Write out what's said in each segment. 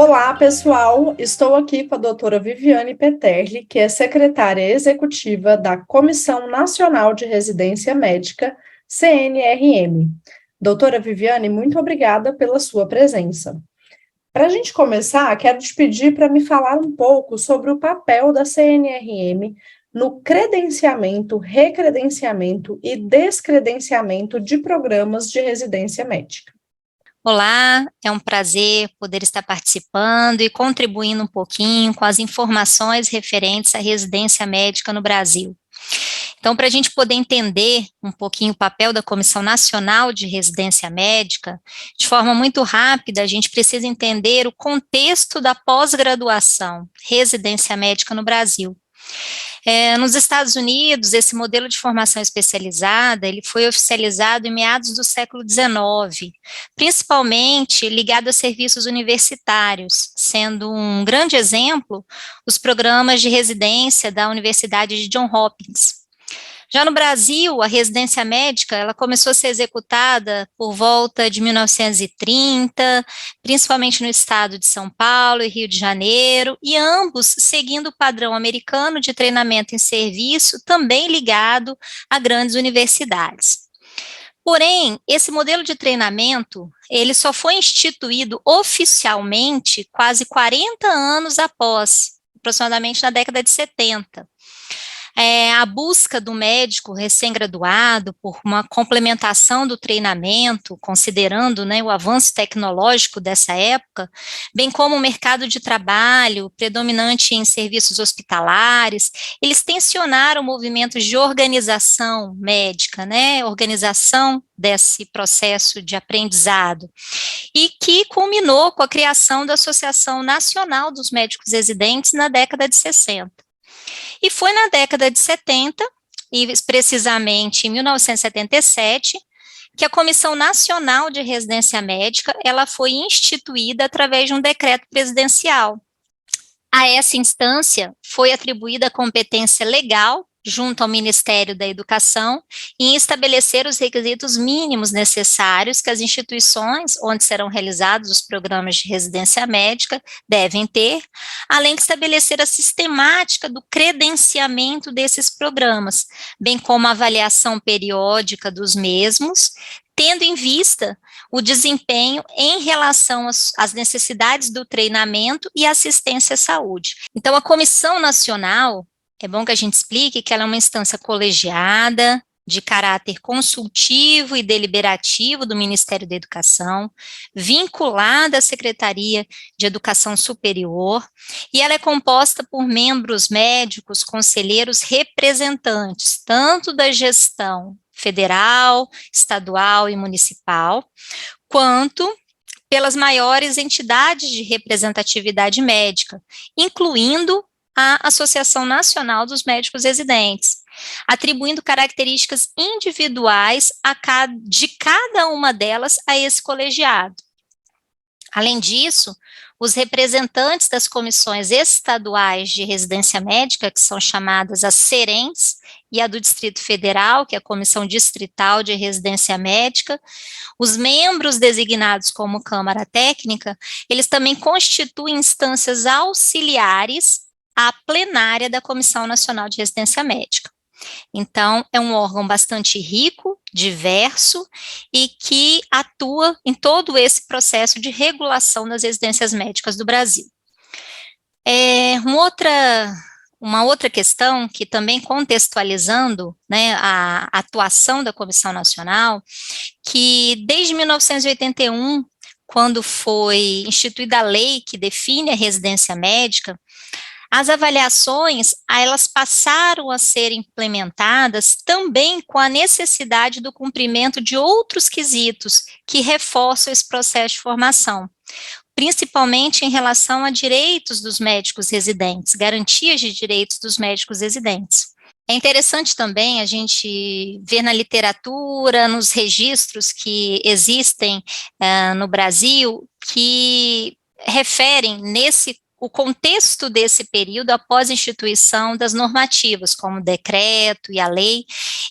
Olá, pessoal. Estou aqui com a doutora Viviane Peterli, que é secretária executiva da Comissão Nacional de Residência Médica, CNRM. Doutora Viviane, muito obrigada pela sua presença. Para a gente começar, quero te pedir para me falar um pouco sobre o papel da CNRM no credenciamento, recredenciamento e descredenciamento de programas de residência médica. Olá, é um prazer poder estar participando e contribuindo um pouquinho com as informações referentes à residência médica no Brasil. Então, para a gente poder entender um pouquinho o papel da Comissão Nacional de Residência Médica, de forma muito rápida, a gente precisa entender o contexto da pós-graduação, residência médica no Brasil. Nos Estados Unidos, esse modelo de formação especializada, ele foi oficializado em meados do século XIX, principalmente ligado a serviços universitários, sendo um grande exemplo os programas de residência da Universidade de Johns Hopkins. Já no Brasil, a residência médica, ela começou a ser executada por volta de 1930, principalmente no estado de São Paulo e Rio de Janeiro, e ambos seguindo o padrão americano de treinamento em serviço, também ligado a grandes universidades. Porém, esse modelo de treinamento, ele só foi instituído oficialmente quase 40 anos após, aproximadamente na década de 70. A busca do médico recém-graduado por uma complementação do treinamento, considerando, né, o avanço tecnológico dessa época, bem como o mercado de trabalho predominante em serviços hospitalares, eles tensionaram movimentos de organização médica, né, organização desse processo de aprendizado, e que culminou com a criação da Associação Nacional dos Médicos Residentes na década de 60. E foi na década de 70, e precisamente em 1977, que a Comissão Nacional de Residência Médica, ela foi instituída através de um decreto presidencial. A essa instância foi atribuída a competência legal junto ao Ministério da Educação, em estabelecer os requisitos mínimos necessários que as instituições onde serão realizados os programas de residência médica devem ter, além de estabelecer a sistemática do credenciamento desses programas, bem como a avaliação periódica dos mesmos, tendo em vista o desempenho em relação às necessidades do treinamento e assistência à saúde. Então, a Comissão Nacional, é bom que a gente explique que ela é uma instância colegiada, de caráter consultivo e deliberativo do Ministério da Educação, vinculada à Secretaria de Educação Superior, e ela é composta por membros médicos, conselheiros representantes, tanto da gestão federal, estadual e municipal, quanto pelas maiores entidades de representatividade médica, incluindo a Associação Nacional dos Médicos Residentes, atribuindo características individuais de cada uma delas a esse colegiado. Além disso, os representantes das comissões estaduais de residência médica, que são chamadas as SERENs, e a do Distrito Federal, que é a Comissão Distrital de Residência Médica, os membros designados como Câmara Técnica, eles também constituem instâncias auxiliares à plenária da Comissão Nacional de Residência Médica. Então, é um órgão bastante rico, diverso, e que atua em todo esse processo de regulação das residências médicas do Brasil. Uma outra questão que também contextualizando, né, a atuação da Comissão Nacional, que desde 1981, quando foi instituída a lei que define a residência médica, as avaliações, elas passaram a ser implementadas também com a necessidade do cumprimento de outros quesitos que reforçam esse processo de formação, principalmente em relação a direitos dos médicos residentes, garantias de direitos dos médicos residentes. É interessante também a gente ver na literatura, nos registros que existem no Brasil, que referem nesse o contexto desse período após a instituição das normativas, como o decreto e a lei,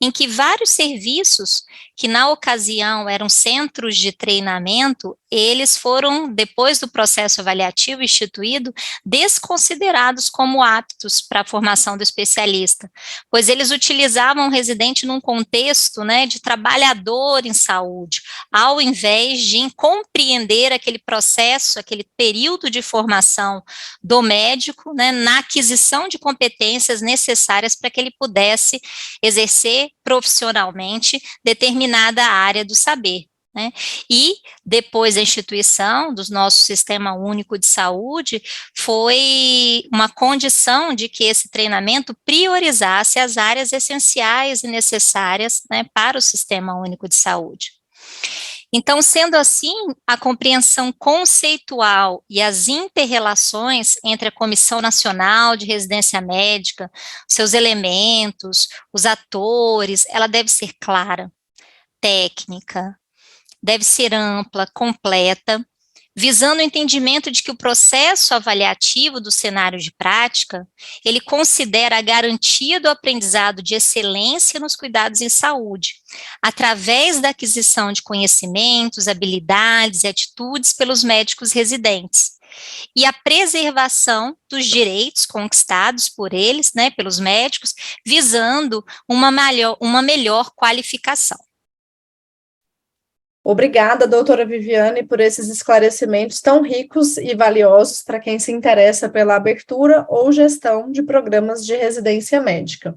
em que vários serviços que na ocasião eram centros de treinamento, eles foram, depois do processo avaliativo instituído, desconsiderados como aptos para a formação do especialista, pois eles utilizavam o residente num contexto, né, de trabalhador em saúde, ao invés de compreender aquele processo, aquele período de formação do médico, né, na aquisição de competências necessárias para que ele pudesse exercer profissionalmente determinada área do saber. Né? E depois da instituição do nosso Sistema Único de Saúde, foi uma condição de que esse treinamento priorizasse as áreas essenciais e necessárias, né, para o Sistema Único de Saúde. Então, sendo assim, a compreensão conceitual e as interrelações entre a Comissão Nacional de Residência Médica, seus elementos, os atores, ela deve ser clara, técnica, deve ser ampla, completa, visando o entendimento de que o processo avaliativo do cenário de prática, ele considera a garantia do aprendizado de excelência nos cuidados em saúde, através da aquisição de conhecimentos, habilidades e atitudes pelos médicos residentes, e a preservação dos direitos conquistados por eles, né, pelos médicos, visando uma melhor qualificação. Obrigada, doutora Viviane, por esses esclarecimentos tão ricos e valiosos para quem se interessa pela abertura ou gestão de programas de residência médica.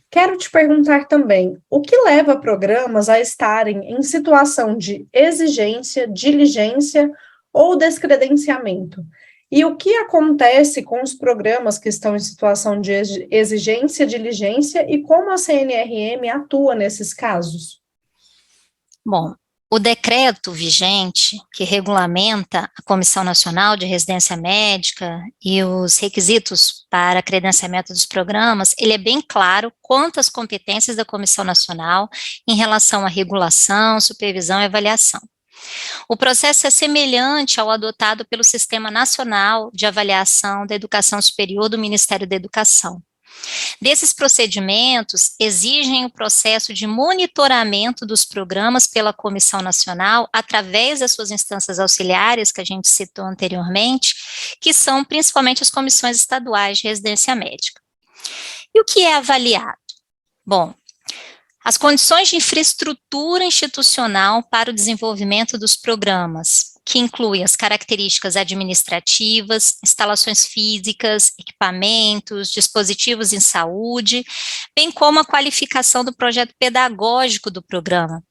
Quero te perguntar também, o que leva programas a estarem em situação de exigência, diligência ou descredenciamento? E o que acontece com os programas que estão em situação de exigência, diligência e como a CNRM atua nesses casos? Bom, o decreto vigente, que regulamenta a Comissão Nacional de Residência Médica e os requisitos para credenciamento dos programas, ele é bem claro quanto às competências da Comissão Nacional em relação à regulação, supervisão e avaliação. O processo é semelhante ao adotado pelo Sistema Nacional de Avaliação da Educação Superior do Ministério da Educação. Desses procedimentos, exigem o processo de monitoramento dos programas pela Comissão Nacional, através das suas instâncias auxiliares, que a gente citou anteriormente, que são principalmente as comissões estaduais de residência médica. E o que é avaliado? Bom, as condições de infraestrutura institucional para o desenvolvimento dos programas, que inclui as características administrativas, instalações físicas, equipamentos, dispositivos em saúde, bem como a qualificação do projeto pedagógico do programa,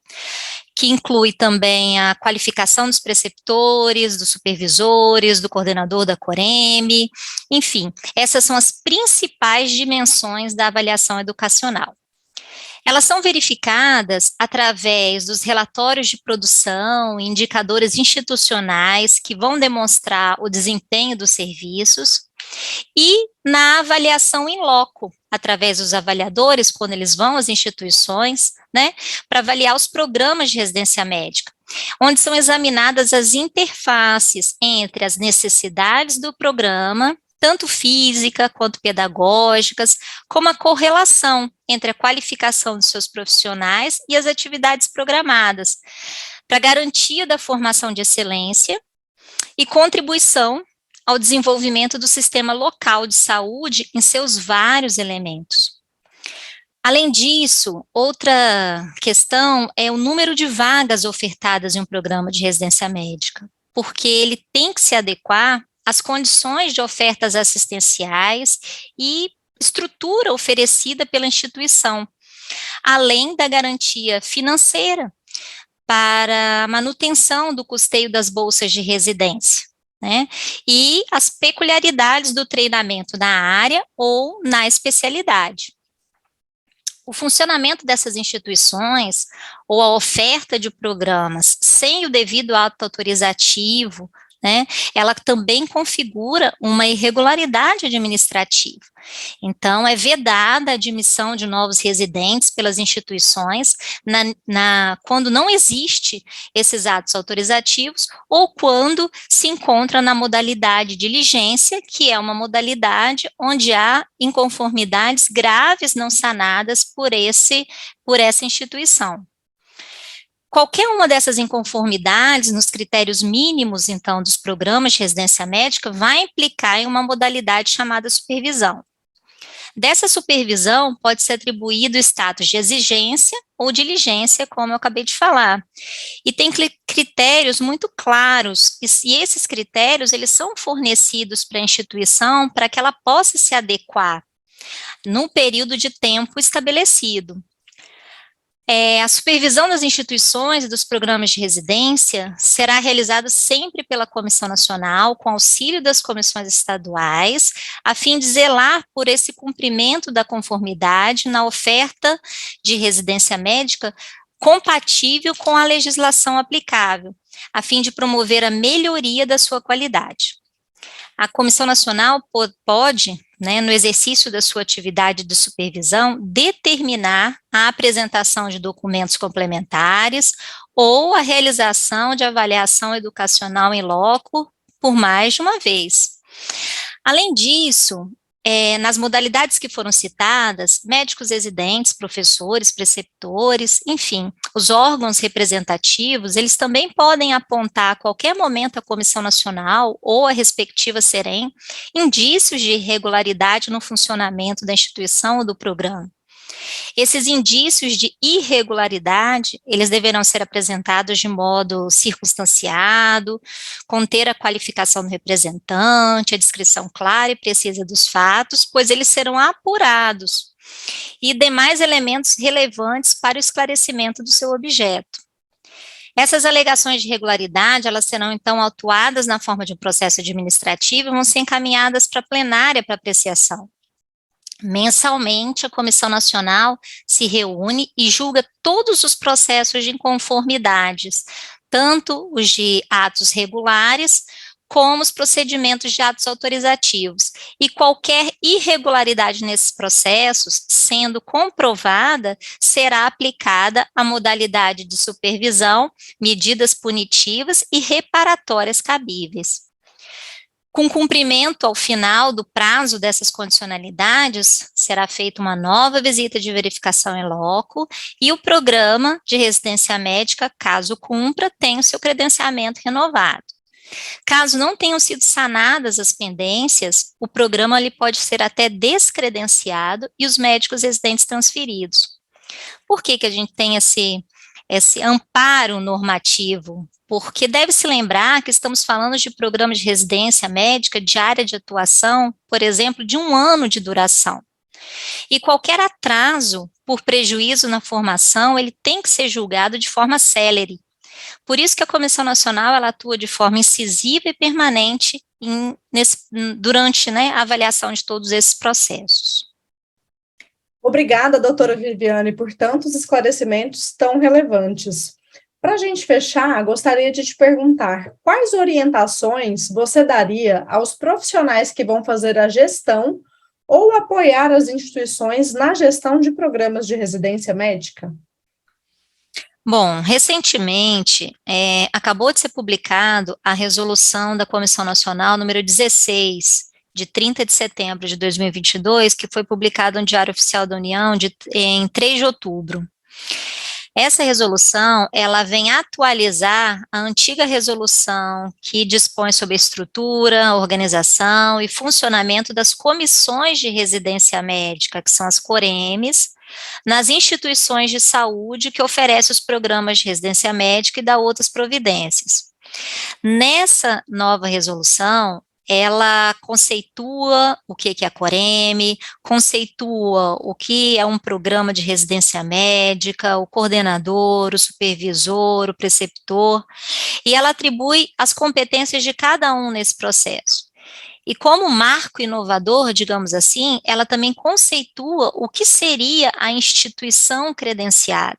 que inclui também a qualificação dos preceptores, dos supervisores, do coordenador da Coreme, enfim, essas são as principais dimensões da avaliação educacional. Elas são verificadas através dos relatórios de produção, indicadores institucionais que vão demonstrar o desempenho dos serviços e na avaliação in loco, através dos avaliadores, quando eles vão às instituições, né, para avaliar os programas de residência médica, onde são examinadas as interfaces entre as necessidades do programa, tanto física quanto pedagógicas, como a correlação entre a qualificação de seus profissionais e as atividades programadas, para garantia da formação de excelência e contribuição ao desenvolvimento do sistema local de saúde em seus vários elementos. Além disso, outra questão é o número de vagas ofertadas em um programa de residência médica, porque ele tem que se adequar as condições de ofertas assistenciais e estrutura oferecida pela instituição, além da garantia financeira para a manutenção do custeio das bolsas de residência, né, e as peculiaridades do treinamento na área ou na especialidade. O funcionamento dessas instituições ou a oferta de programas sem o devido ato autorizativo, né, ela também configura uma irregularidade administrativa. Então, é vedada a admissão de novos residentes pelas instituições quando não existe esses atos autorizativos ou quando se encontra na modalidade diligência, que é uma modalidade onde há inconformidades graves não sanadas por essa instituição. Qualquer uma dessas inconformidades nos critérios mínimos, então, dos programas de residência médica vai implicar em uma modalidade chamada supervisão. Dessa supervisão pode ser atribuído o status de exigência ou diligência, como eu acabei de falar. E tem critérios muito claros, e esses critérios, eles são fornecidos para a instituição para que ela possa se adequar num período de tempo estabelecido. A supervisão das instituições e dos programas de residência será realizada sempre pela Comissão Nacional, com auxílio das comissões estaduais, a fim de zelar por esse cumprimento da conformidade na oferta de residência médica compatível com a legislação aplicável, a fim de promover a melhoria da sua qualidade. A Comissão Nacional pode, no exercício da sua atividade de supervisão, determinar a apresentação de documentos complementares ou a realização de avaliação educacional em loco por mais de uma vez. Além disso, nas modalidades que foram citadas, médicos residentes, professores, preceptores, enfim, os órgãos representativos, eles também podem apontar a qualquer momento à Comissão Nacional ou à respectiva SEREM indícios de irregularidade no funcionamento da instituição ou do programa. Esses indícios de irregularidade, eles deverão ser apresentados de modo circunstanciado, conter a qualificação do representante, a descrição clara e precisa dos fatos, pois eles serão apurados, e demais elementos relevantes para o esclarecimento do seu objeto. Essas alegações de irregularidade, elas serão então autuadas na forma de um processo administrativo e vão ser encaminhadas para a plenária para apreciação. Mensalmente, a Comissão Nacional se reúne e julga todos os processos de inconformidades, tanto os de atos regulares, como os procedimentos de atos autorizativos. E qualquer irregularidade nesses processos, sendo comprovada, será aplicada a modalidade de supervisão, medidas punitivas e reparatórias cabíveis. Com cumprimento ao final do prazo dessas condicionalidades, será feita uma nova visita de verificação em loco e o programa de residência médica, caso cumpra, tem o seu credenciamento renovado. Caso não tenham sido sanadas as pendências, o programa ele pode ser até descredenciado e os médicos residentes transferidos. Por que a gente tem esse amparo normativo? Porque deve-se lembrar que estamos falando de programas de residência médica de área de atuação, por exemplo, de 1 ano de duração. E qualquer atraso por prejuízo na formação, ele tem que ser julgado de forma célere. Por isso que a Comissão Nacional, ela atua de forma incisiva e permanente durante a avaliação de todos esses processos. Obrigada, doutora Viviane, por tantos esclarecimentos tão relevantes. Para a gente fechar, gostaria de te perguntar quais orientações você daria aos profissionais que vão fazer a gestão ou apoiar as instituições na gestão de programas de residência médica? Bom, recentemente, acabou de ser publicado a resolução da Comissão Nacional número 16, de 30 de setembro de 2022, que foi publicado no Diário Oficial da União em 3 de outubro. Essa resolução, ela vem atualizar a antiga resolução que dispõe sobre a estrutura, organização e funcionamento das comissões de residência médica, que são as COREMs, nas instituições de saúde que oferecem os programas de residência médica e dá outras providências. Nessa nova resolução, ela conceitua o que é a COREM, conceitua o que é um programa de residência médica, o coordenador, o supervisor, o preceptor, e ela atribui as competências de cada um nesse processo. E como marco inovador, digamos assim, ela também conceitua o que seria a instituição credenciada.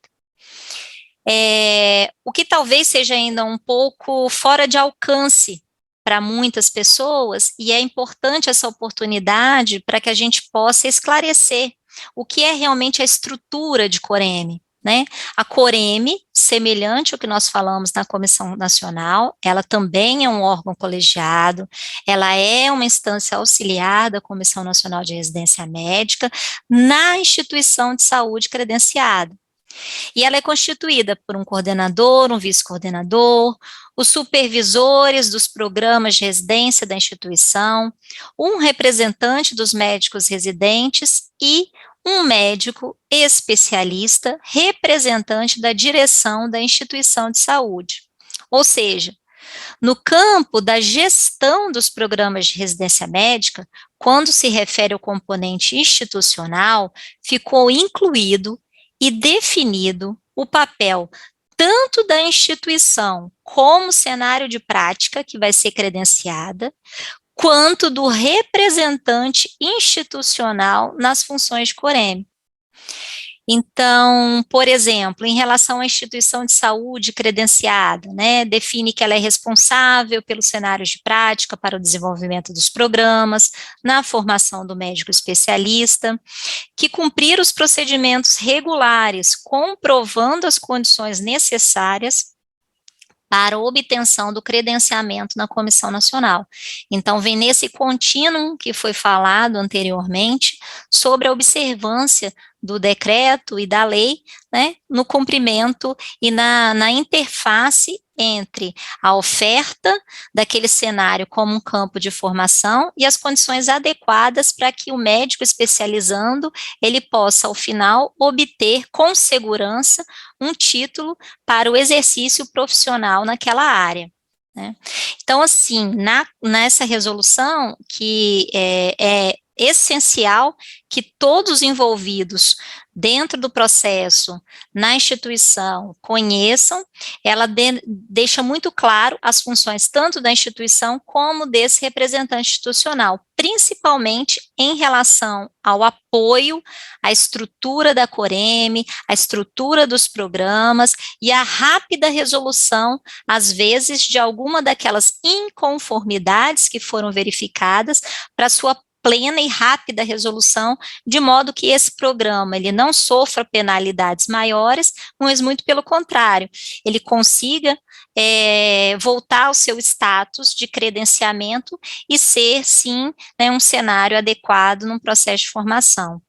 O que talvez seja ainda um pouco fora de alcance para muitas pessoas, e é importante essa oportunidade para que a gente possa esclarecer o que é realmente a estrutura de Coreme, né? A Coreme, semelhante ao que nós falamos na Comissão Nacional, ela também é um órgão colegiado, ela é uma instância auxiliar da Comissão Nacional de Residência Médica na instituição de saúde credenciada. E ela é constituída por um coordenador, um vice-coordenador, os supervisores dos programas de residência da instituição, um representante dos médicos residentes e um médico especialista representante da direção da instituição de saúde. Ou seja, no campo da gestão dos programas de residência médica, quando se refere ao componente institucional, ficou incluído e definido o papel tanto da instituição como cenário de prática que vai ser credenciada, quanto do representante institucional nas funções de Coreme. Então, por exemplo, em relação à instituição de saúde credenciada, né, define que ela é responsável pelos cenários de prática para o desenvolvimento dos programas, na formação do médico especialista, que cumprir os procedimentos regulares, comprovando as condições necessárias para a obtenção do credenciamento na Comissão Nacional. Então, vem nesse contínuo que foi falado anteriormente sobre a observância do decreto e da lei, né, no cumprimento e na interface entre a oferta daquele cenário como um campo de formação e as condições adequadas para que o médico especializando, ele possa, ao final, obter com segurança um título para o exercício profissional naquela área, né? Então, assim, nessa resolução, que é essencial que todos os envolvidos dentro do processo, na instituição, conheçam, ela deixa muito claro as funções tanto da instituição como desse representante institucional, principalmente em relação ao apoio à estrutura da Coreme, à estrutura dos programas e à rápida resolução, às vezes, de alguma daquelas inconformidades que foram verificadas para sua plena e rápida resolução, de modo que esse programa ele não sofra penalidades maiores, mas muito pelo contrário, ele consiga voltar ao seu status de credenciamento e ser, sim, né, um cenário adequado num processo de formação.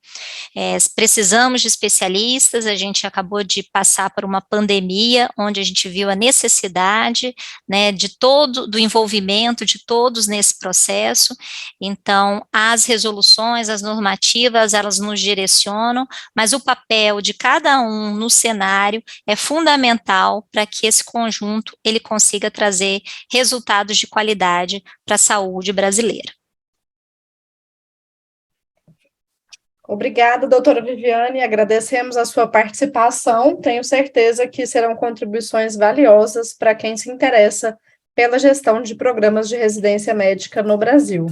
Precisamos de especialistas, a gente acabou de passar por uma pandemia, onde a gente viu a necessidade, né, do envolvimento de todos nesse processo. Então, as resoluções, as normativas, elas nos direcionam, mas o papel de cada um no cenário é fundamental para que esse conjunto ele consiga trazer resultados de qualidade para a saúde brasileira. Obrigada, doutora Viviane, agradecemos a sua participação, tenho certeza que serão contribuições valiosas para quem se interessa pela gestão de programas de residência médica no Brasil.